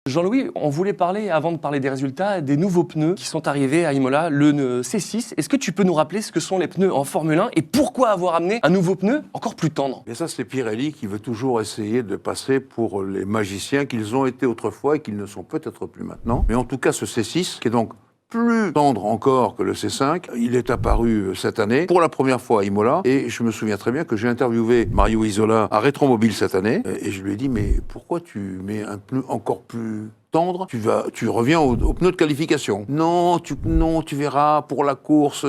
Jean-Louis, on voulait parler, avant de parler des résultats, des nouveaux pneus qui sont arrivés à Imola, le C6. Est-ce que tu peux nous rappeler ce que sont les pneus en Formule 1 et pourquoi avoir amené un nouveau pneu encore plus tendre? Et ça, c'est Pirelli qui veut toujours essayer de passer pour les magiciens qu'ils ont été autrefois et qu'ils ne sont peut-être plus maintenant. Mais en tout cas, ce C6, qui est donc plus tendre encore que le C5. Il est apparu cette année, pour la première fois à Imola, et je me souviens très bien que j'ai interviewé Mario Isola à Rétromobile cette année, et je lui ai dit, mais pourquoi tu mets un pneu encore plus tendre, tu reviens au pneu de qualification. Non, tu verras, pour la course,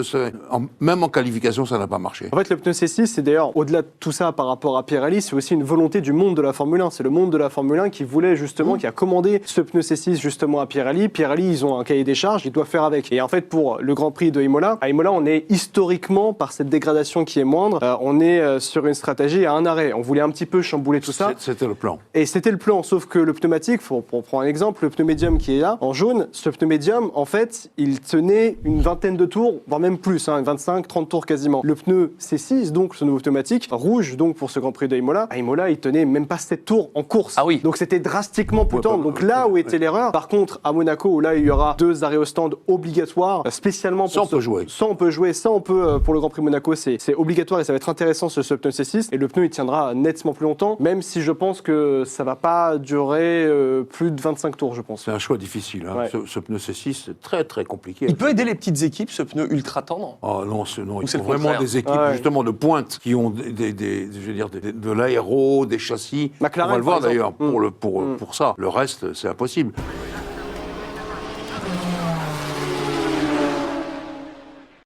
même en qualification, ça n'a pas marché. En fait, le pneu C6, c'est d'ailleurs, au-delà de tout ça par rapport à Pirelli, c'est aussi une volonté du monde de la Formule 1. C'est le monde de la Formule 1 qui voulait justement, qui a commandé ce pneu C6 justement à Pirelli. Pirelli, ils ont un cahier des charges, ils doivent faire avec. Et en fait, pour le Grand Prix de Imola, à Imola, on est historiquement, par cette dégradation qui est moindre, on est sur une stratégie à un arrêt. On voulait un petit peu chambouler tout ça. C'était le plan. Et c'était le plan, sauf que le pneumatique, pour prendre un exemple, le pneu médium qui est là, en jaune, ce pneu médium, en fait, il tenait une vingtaine de tours, voire même plus, 25, 30 tours quasiment. Le pneu C6, donc ce nouveau pneumatique, rouge, donc pour ce Grand Prix de Imola, à Imola, il tenait même pas 7 tours en course. Ah oui. Donc c'était drastiquement plus tendre. Donc là où était l'erreur, par contre, à Monaco, où là, il y aura 2 arrêts au stand obligatoires, spécialement pour ça, on peut jouer. Ça, on peut jouer. Ça, on peut, pour le Grand Prix de Monaco, c'est obligatoire et ça va être intéressant ce pneu C6. Et le pneu, il tiendra nettement plus longtemps, même si je pense que ça va pas durer plus de 25 tours, je pense. C'est un choix difficile. Hein. Ouais. Ce pneu C6, c'est très très compliqué. Il peut aider les petites équipes, ce pneu ultra tendre? Oh non, il c'est faut le vraiment contraire. des équipes justement de pointe qui ont je veux dire, de l'aéro, des châssis. McLaren, on va le voir par exemple. d'ailleurs pour ça. Le reste, c'est impossible.